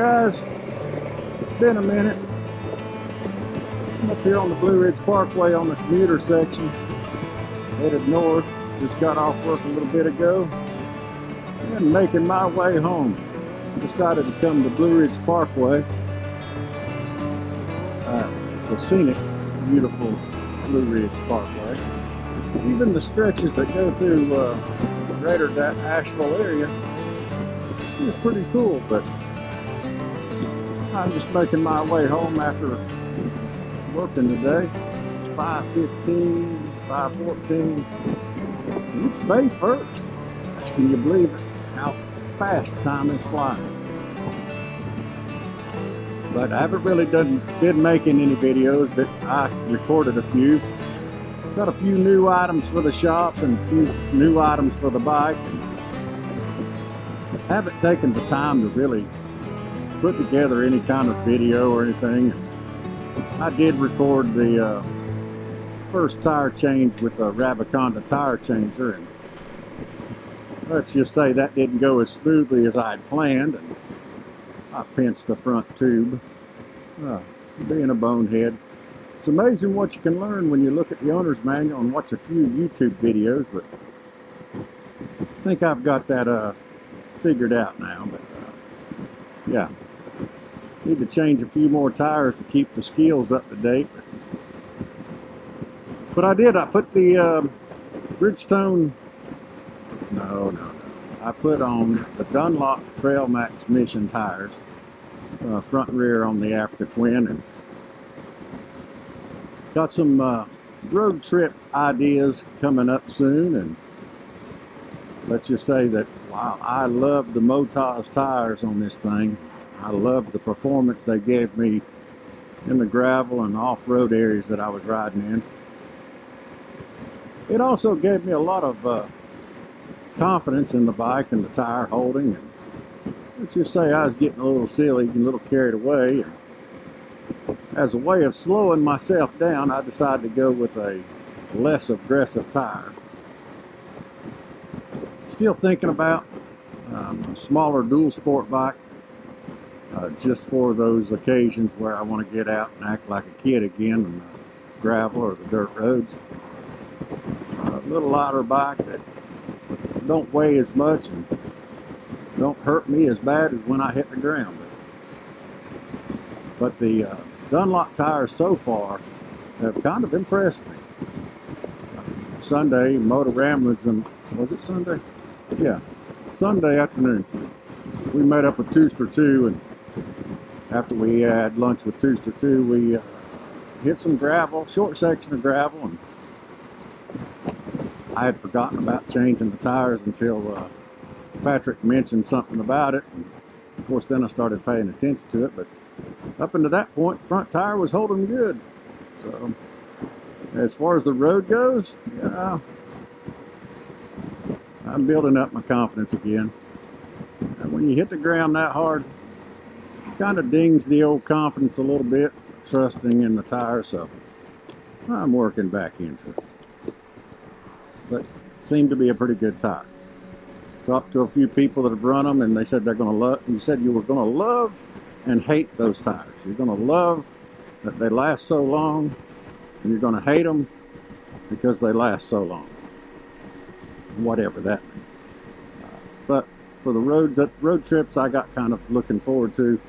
guys, it's been a minute. I'm up here on the Blue Ridge Parkway on the commuter section, headed north. Just got off work a little bit ago and making my way home. Decided to come to Blue Ridge Parkway, the scenic, beautiful Blue Ridge Parkway. Even the stretches that go through greater Asheville area is pretty cool, but I'm just making my way home after working today. It's 5:15, 5:14. It's May 1st. Can you believe it? How fast time is flying. But I haven't really been making any videos, but I recorded a few. Got a few new items for the shop and a few new items for the bike. And haven't taken the time to really put together any kind of video or anything. I did record the first tire change with the Rabiconda tire changer, and let's just say that didn't go as smoothly as I had planned, and I pinched the front tube, being a bonehead. It's amazing what you can learn when you look at the owner's manual and watch a few YouTube videos, but I think I've got that figured out now. But yeah, need to change a few more tires to keep the skills up to date. But I did. I put the Bridgestone. No. I put on the Dunlop Trail Max Mission tires, front and rear on the Africa Twin, and got some road trip ideas coming up soon. And let's just say that while I love the Motaz tires on this thing, I love the performance they gave me in the gravel and off-road areas that I was riding in. It also gave me a lot of confidence in the bike and the tire holding. And let's just say I was getting a little silly and a little carried away. And as a way of slowing myself down, I decided to go with a less aggressive tire. Still thinking about a smaller dual sport bike, just for those occasions where I want to get out and act like a kid again on the gravel or the dirt roads. A little lighter bike that don't weigh as much and don't hurt me as bad as when I hit the ground. But the Dunlop tires so far have kind of impressed me. Sunday, Motor Ramblings, and was it Sunday? Yeah, Sunday afternoon. We met up with Tooster 2, and after we had lunch with Tooster 2, we hit some gravel, short section of gravel, and I had forgotten about changing the tires until Patrick mentioned something about it. And of course, then I started paying attention to it, but up until that point, the front tire was holding good. So, as far as the road goes, yeah, I'm building up my confidence again. And when you hit the ground that hard, it kind of dings the old confidence a little bit, trusting in the tire, so I'm working back into it. But seemed to be a pretty good tire. Talked to a few people that have run them, and they said they're going to love. You said you were going to love and hate those tires. You're going to love that they last so long, and you're going to hate them because they last so long. Whatever that means. But for the road trips, I got kind of looking forward to.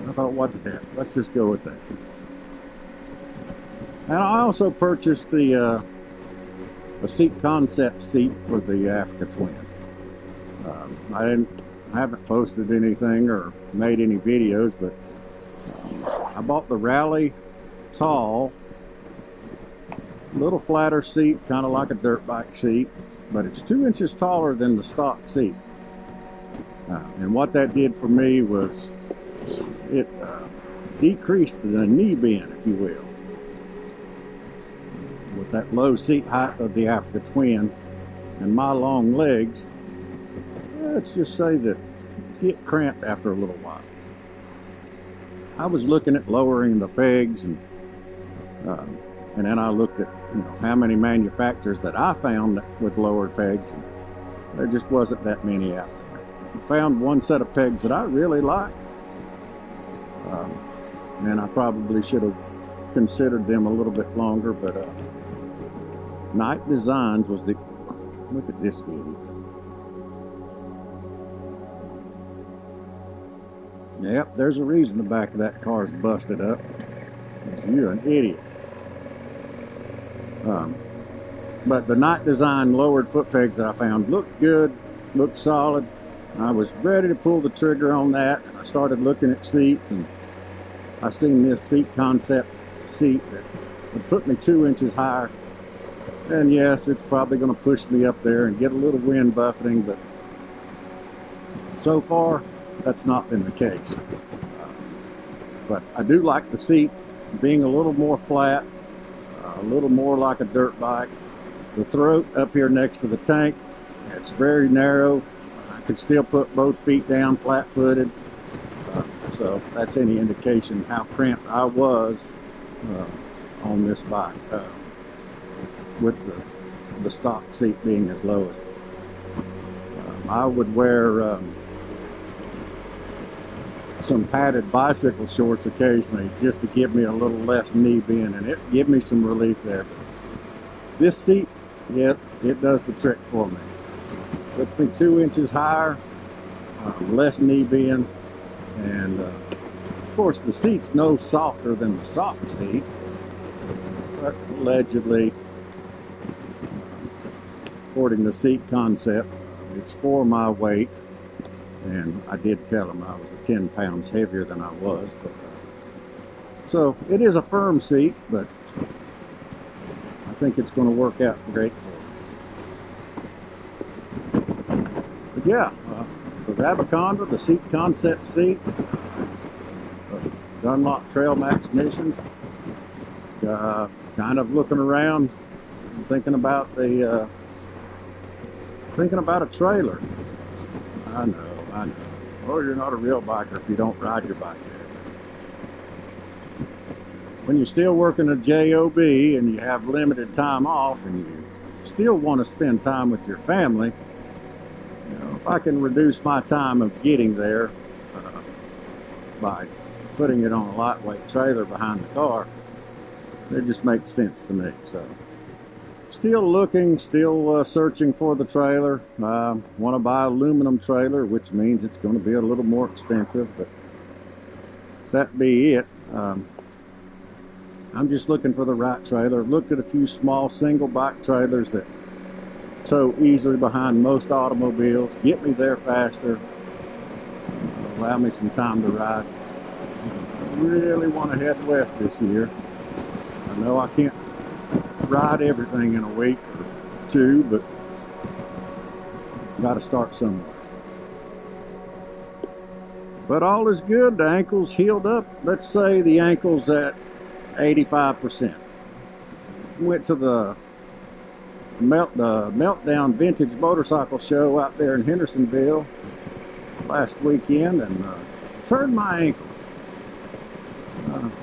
I thought, what the heck? Let's just go with that. And I also purchased the a seat concept seat for the Africa Twin. I haven't posted anything or made any videos, but I bought the Rally Tall, little flatter seat, kind of like a dirt bike seat, but it's 2 inches taller than the stock seat. And what that did for me was it decreased the knee bend, if you will. With that low seat height of the Africa Twin and my long legs, let's just say that get cramped after a little while. I was looking at lowering the pegs, and then I looked at how many manufacturers that I found with lowered pegs. And there just wasn't that many out there. I found one set of pegs that I really liked, And I probably should have considered them a little bit longer, but Night Designs was the, look at this idiot. Yep, there's a reason the back of that car's busted up. You're an idiot. But the Night Design lowered foot pegs that I found looked good, looked solid. I was ready to pull the trigger on that, and I started looking at seats, and I seen this seat concept seat that would put me 2 inches higher. And yes, it's probably going to push me up there and get a little wind buffeting, but so far that's not been the case. But I do like the seat being a little more flat, a little more like a dirt bike. The throat up here next to the tank, it's very narrow. I could still put both feet down flat-footed. So that's any indication how cramped I was on this bike with the stock seat being as low as I would wear some padded bicycle shorts occasionally just to give me a little less knee bend, and it give me some relief there. But this seat, yeah, it does the trick for me. Puts me 2 inches higher, less knee bend, and of course the seat's no softer than the stock seat, but allegedly, according to seat concept, it's for my weight. And I did tell him I was 10 pounds heavier than I was. But, so it is a firm seat, but I think it's going to work out great for me. But yeah, the Rabiconda, the seat concept seat, Dunlop Trail Max missions. Kind of looking around, thinking about a trailer. I know. Oh, you're not a real biker if you don't ride your bike there. When you're still working a job and you have limited time off and you still want to spend time with your family, you know, if I can reduce my time of getting there by putting it on a lightweight trailer behind the car, it just makes sense to me. So still looking, still searching for the trailer. Want to buy an aluminum trailer, which means it's going to be a little more expensive, but that be it. I'm just looking for the right trailer. Looked at a few small single bike trailers that tow easily behind most automobiles, get me there faster, allow me some time to ride. I really want to head west this year. I know I can't ride everything in a week or two, but got to start somewhere. But all is good. The ankle's healed up. Let's say the ankle's at 85%. Went to the Meltdown Vintage Motorcycle Show out there in Hendersonville last weekend and turned my ankle.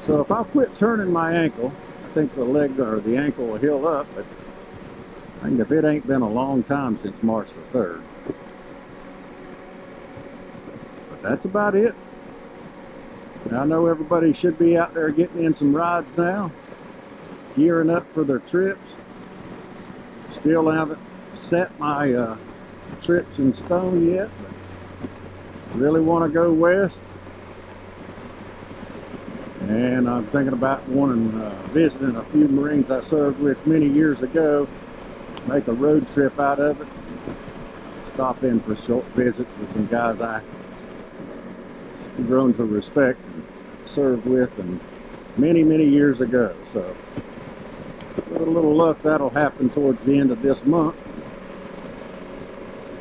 So if I quit turning my ankle, I think the leg or the ankle will heal up, but I think if it ain't been a long time since March the 3rd. But that's about it. I know everybody should be out there getting in some rides now, gearing up for their trips. Still haven't set my trips in stone yet, but really want to go west. And I'm thinking about visiting a few Marines I served with many years ago, make a road trip out of it, stop in for short visits with some guys I've grown to respect and served with and many, many years ago. So with a little luck, that'll happen towards the end of this month.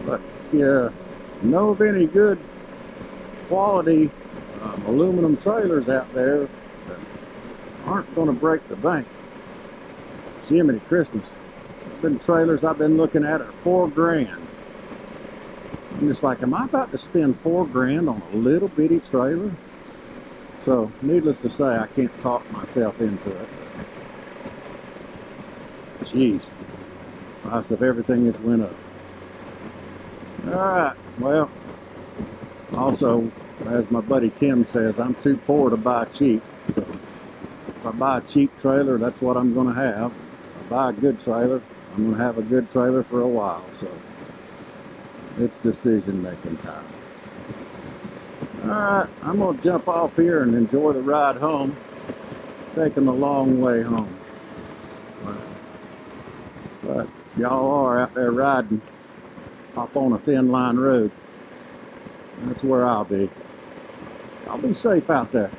But if you know of any good quality aluminum trailers out there that aren't going to break the bank, Jiminy Christmas. Been trailers I've been looking at are $4,000. I'm just like, am I about to spend $4,000 on a little bitty trailer? So, needless to say, I can't talk myself into it. Jeez, the price of everything has went up. All right, well, also As my buddy Tim says, I'm too poor to buy cheap. So if I buy a cheap trailer, that's what I'm going to have. If I buy a good trailer, I'm going to have a good trailer for a while. So it's decision making time. Alright, I'm going to jump off here and enjoy the ride home. Taking the long way home. But y'all are out there riding, hop on a thin line road. That's where I'll be. I'll be safe out there.